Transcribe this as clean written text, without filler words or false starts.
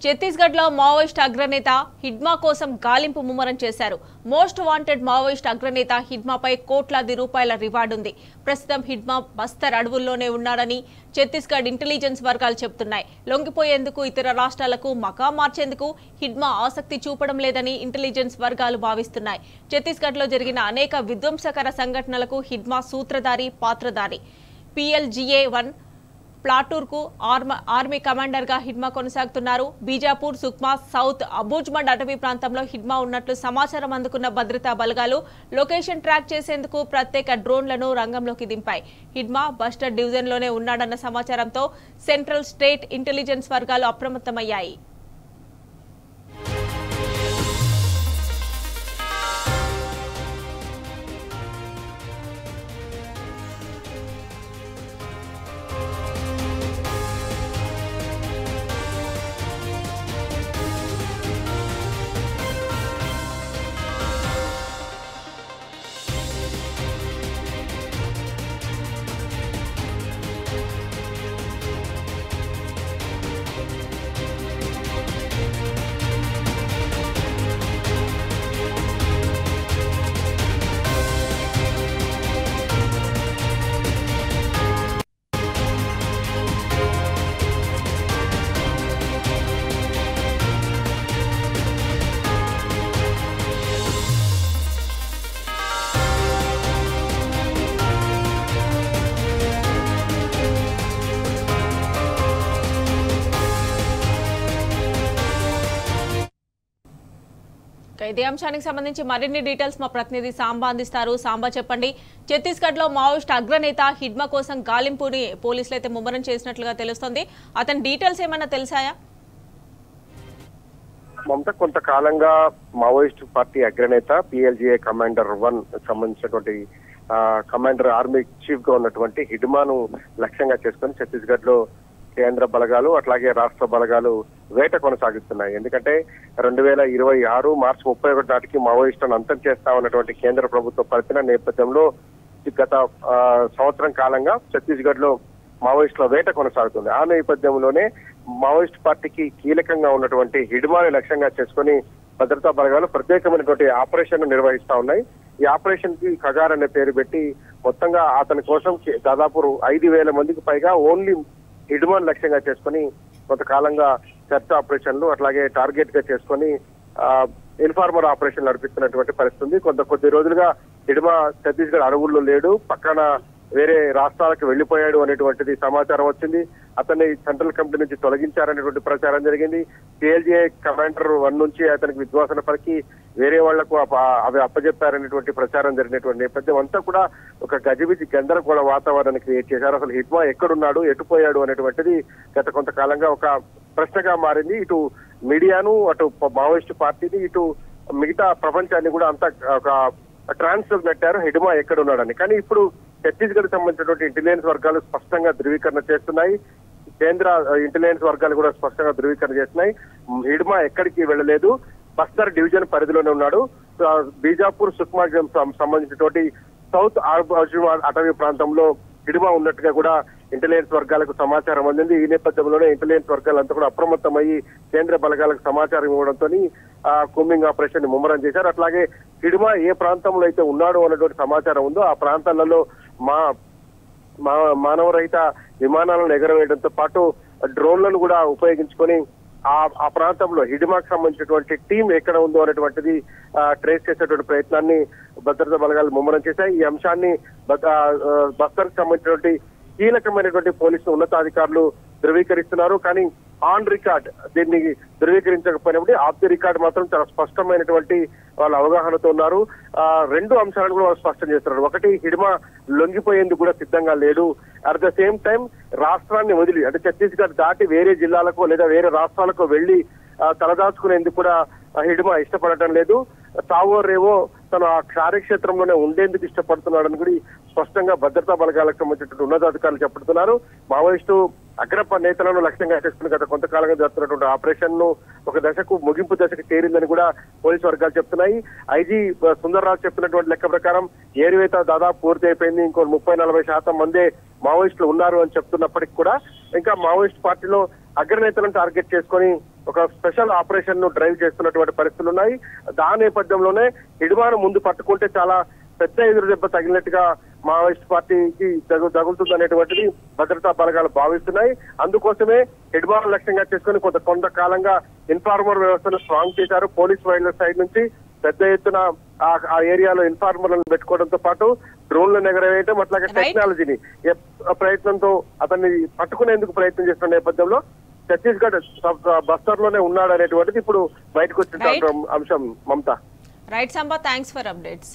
ఛత్తీస్గఢ్ లో మావోయిస్ట్ అగ్రనేత హిడ్మా కోసం గాలింపు ముమ్మరం చేశారు. మోస్ట్ వాంటెడ్ మావోయిస్ట్ అగ్రనేత హిడ్మాపై కోట్లాది రూపాయల రివార్డు ఉంది. ప్రస్తుతం హిడ్మా బస్తర్ అడవుల్లోనే ఉన్నాడని ఛత్తీస్గఢ్ ఇంటెలిజెన్స్ వర్గాలు చెబుతున్నాయి. లొంగిపోయేందుకు ఇతర రాష్ట్రాలకు మకాం మార్చేందుకు హిడ్మా ఆసక్తి చూపడం లేదని ఇంటెలిజెన్స్ వర్గాలు భావిస్తున్నాయి. ఛత్తీస్గఢ్ లో జరిగిన అనేక విధ్వంసకర సంఘటనలకు హిడ్మా సూత్రధారి, పాత్రధారి. PLGA-1 ప్లాటూర్కు ఆర్మీ కమాండర్గా హిడ్మా కొనసాగుతున్నారు. బీజాపూర్, సుక్మా, సౌత్ అబూజ్మండ్ అటవీ ప్రాంతంలో హిడ్మా ఉన్నట్లు సమాచారం అందుకున్న భద్రతా బలగాలు లొకేషన్ ట్రాక్ చేసేందుకు ప్రత్యేక డ్రోన్లను రంగంలోకి దింపాయి. హిడ్మా బస్టర్ డివిజన్లోనే ఉన్నాడన్న సమాచారంతో సెంట్రల్ స్టేట్ ఇంటెలిజెన్స్ వర్గాలు అప్రమత్తమయ్యాయి. ఇదే అంశానికి సంబంధించి మరిన్ని డీటెయిల్స్ మా ప్రతినిధి సాంబా అందిస్తారు. సాంబా, చెప్పండి. ఛత్తీస్గఢ్ లో మావోయిస్ట్ అగ్రనేత హిడ్మా కోసం గాలింపుని పోలీసులు అయితే ముమ్మరం చేసినట్లుగా తెలుస్తోంది. అతని డీటెయిల్స్ ఏమైనా తెలిసాయా? మమత, కొంతకాలంగా మావోయిస్ట్ పార్టీ అగ్రనేత PLGA కమాండర్ 1 సంబంధించినటువంటి కమాండర్ ఆర్మీ చీఫ్ గా ఉన్నటువంటి హిడ్మాను లక్ష్యంగా చేసుకుని ఛత్తీస్గఢ్ లో కేంద్ర బలగాలు అట్లాగే రాష్ట్ర బలగాలు వేట కొనసాగిస్తున్నాయి. ఎందుకంటే 2026 మార్చి 31 నాటికి మావోయిస్టులను అంతం చేస్తా ఉన్నటువంటి కేంద్ర ప్రభుత్వ పరిస్థితి నేపథ్యంలో గత సంవత్సరం కాలంగా ఛత్తీస్గఢ్ లో మావోయిస్టుల వేట కొనసాగుతుంది. ఆ నేపథ్యంలోనే మావోయిస్ట్ పార్టీకి కీలకంగా ఉన్నటువంటి హిడ్మాని లక్ష్యంగా చేసుకుని భద్రతా బలగాలు ప్రత్యేకమైనటువంటి ఆపరేషన్ నిర్వహిస్తా ఉన్నాయి. ఈ ఆపరేషన్ కి ఖగార్ అనే పేరు పెట్టి మొత్తంగా అతని కోసం దాదాపు 5,000 మందికి పైగా ఓన్లీ హిడ్మాన్ లక్ష్యంగా చేసుకుని కొంతకాలంగా సెర్చ్ ఆపరేషన్లు అట్లాగే టార్గెట్ గా చేసుకుని ఇన్ఫార్మర్ ఆపరేషన్ నడిపిస్తున్నటువంటి పరిస్థితి ఉంది. కొద్ది రోజులుగా హిడ్మా ఛత్తీస్గఢ్ అడవుల్లో లేడు, పక్కన వేరే రాష్ట్రాలకు వెళ్లిపోయాడు అనేటువంటిది సమాచారం వచ్చింది. అతన్ని సెంట్రల్ కమిటీ నుంచి తొలగించారనేటువంటి ప్రచారం జరిగింది. PLGA కమాండర్ 1 నుంచి అతనికి విధ్వంసన పలికి వేరే వాళ్లకు అవి అప్పచెప్పారనేటువంటి ప్రచారం జరిగినటువంటి నేపథ్యం అంతా కూడా ఒక గజిబిజి గందరగోళ వాతావరణాన్ని క్రియేట్ చేశారు. అసలు హిడ్మా ఎక్కడున్నాడు, ఎటుపోయాడు అనేటువంటిది గత కొంతకాలంగా ఒక ప్రశ్నగా మారింది. ఇటు మీడియాను, అటు మావోయిస్టు పార్టీని, ఇటు మిగతా ప్రపంచాన్ని కూడా అంతా ఒక ట్రాన్స్ లో పెట్టారు హిడ్మా ఎక్కడ ఉన్నాడని. కానీ ఇప్పుడు ఛత్తీస్గఢ్ సంబంధించినటువంటి ఇంటెలిజెన్స్ వర్గాలు స్పష్టంగా ధృవీకరణ చేస్తున్నాయి. కేంద్ర ఇంటెలిజెన్స్ వర్గాలు కూడా స్పష్టంగా ధృవీకరణ చేస్తున్నాయి. హిడ్మా ఎక్కడికి వెళ్ళలేదు, బస్తర్ డివిజన్ పరిధిలోనే ఉన్నాడు. బీజాపూర్, సుక్మా సంబంధించినటువంటి సౌత్ అబూజ్మండ్ అటవీ ప్రాంతంలో హిడ్మా ఉన్నట్టుగా కూడా ఇంటెలిజెన్స్ వర్గాలకు సమాచారం అందింది. ఈ నేపథ్యంలోనే ఇంటెలిజెన్స్ వర్గాలంతా కూడా అప్రమత్తమయ్యి కేంద్ర బలగాలకు సమాచారం ఇవ్వడంతో కూంబింగ్ ఆపరేషన్ ని ముమ్మరం చేశారు. అట్లాగే హిడ్మా ఏ ప్రాంతంలో అయితే ఉన్నాడో అన్నటువంటి సమాచారం ఉందో ఆ ప్రాంతాలలో మానవరహిత విమానాలను ఎగరవేయడంతో పాటు డ్రోన్లను కూడా ఉపయోగించుకొని ఆ ప్రాంతంలో హిడ్మాకు సంబంధించినటువంటి టీం ఎక్కడ ఉందో అనేటువంటిది ట్రేస్ చేసేటువంటి ప్రయత్నాన్ని భద్రతా బలగాలు ముమ్మరం చేశాయి. ఈ అంశాన్ని బస్తర్ కు సంబంధించినటువంటి కీలకమైనటువంటి పోలీసు ఉన్నతాధికారులు ధృవీకరిస్తున్నారు. కానీ ఆన్ రికార్డ్ దీన్ని ధృవీకరించకపోయినప్పుడు ఆఫ్ ది రికార్డ్ మాత్రం చాలా స్పష్టమైనటువంటి వాళ్ళ అవగాహనతో ఉన్నారు. 2 అంశాలను కూడా వాళ్ళు స్పష్టం చేస్తున్నారు. ఒకటి, హిడ్మా లొంగిపోయేందుకు కూడా సిద్ధంగా లేడు. అట్ ద సేమ్ టైం రాష్ట్రాన్ని వదిలి అంటే ఛత్తీస్గఢ్ దాటి వేరే జిల్లాలకు లేదా వేరే రాష్ట్రాలకు వెళ్లి తలదాచుకునేందుకు కూడా హిడ్మా ఇష్టపడటం లేదు. తావో రేవో తను ఆ కార్యక్షేత్రంలోనే ఉండేందుకు ఇష్టపడుతున్నాడని కూడా స్పష్టంగా భద్రతా బలగాలకు సంబంధించినటువంటి ఉన్నతాధికారులు చెప్తున్నారు. మావోయిస్టు అగ్రప నేతలను లక్ష్యంగా చేసుకుని గత కొంతకాలంగా జరుగుతున్నటువంటి ఆపరేషన్ ను ఒక దశకు ముగింపు దశకు చేరిందని కూడా పోలీసు వర్గాలు చెప్తున్నాయి. IG సుందర్రాజు చెప్పినటువంటి లెక్క ప్రకారం ఏరువేత దాదాపు పూర్తి అయిపోయింది. ఇంకో 30-40% మందే మావోయిస్టులు ఉన్నారు అని చెప్తున్నప్పటికీ కూడా ఇంకా మావోయిస్ట్ పార్టీలో అగ్రనేతలను టార్గెట్ చేసుకొని ఒక స్పెషల్ ఆపరేషన్ ను డ్రైవ్ చేస్తున్నటువంటి పరిస్థితులు ఉన్నాయి. దాని నేపథ్యంలోనే హిడ్మాను ముందు పట్టుకుంటే చాలా పెద్ద ఎదురు దెబ్బ తగిలినట్టుగా మావోయిస్ట్ పార్టీకి తగులుతుంది అనేటువంటిది భద్రతా బలగాలు భావిస్తున్నాయి. అందుకోసమే హిడ్మాను లక్ష్యంగా చేసుకుని కొంతకాలంగా ఇన్ఫార్మర్ వ్యవస్థను స్ట్రాంగ్ చేశారు. పోలీస్ వైల్డ్ సైడ్ నుంచి పెద్ద ఎత్తున ఆ ఏరియాలో ఇన్ఫార్మర్లను పెట్టుకోవడంతో పాటు డ్రోన్లను ఎగరవేయడం అట్లాగే టెక్నాలజీని ప్రయత్నంతో అతన్ని పట్టుకునేందుకు ప్రయత్నం చేస్తున్న నేపథ్యంలో ఛత్తీస్గఢ్ బస్తర్ లోనే ఉన్నాడు అనేటువంటిది ఇప్పుడు బయటకు వచ్చిన అంశం. Mamata. Right Samba, thanks for updates.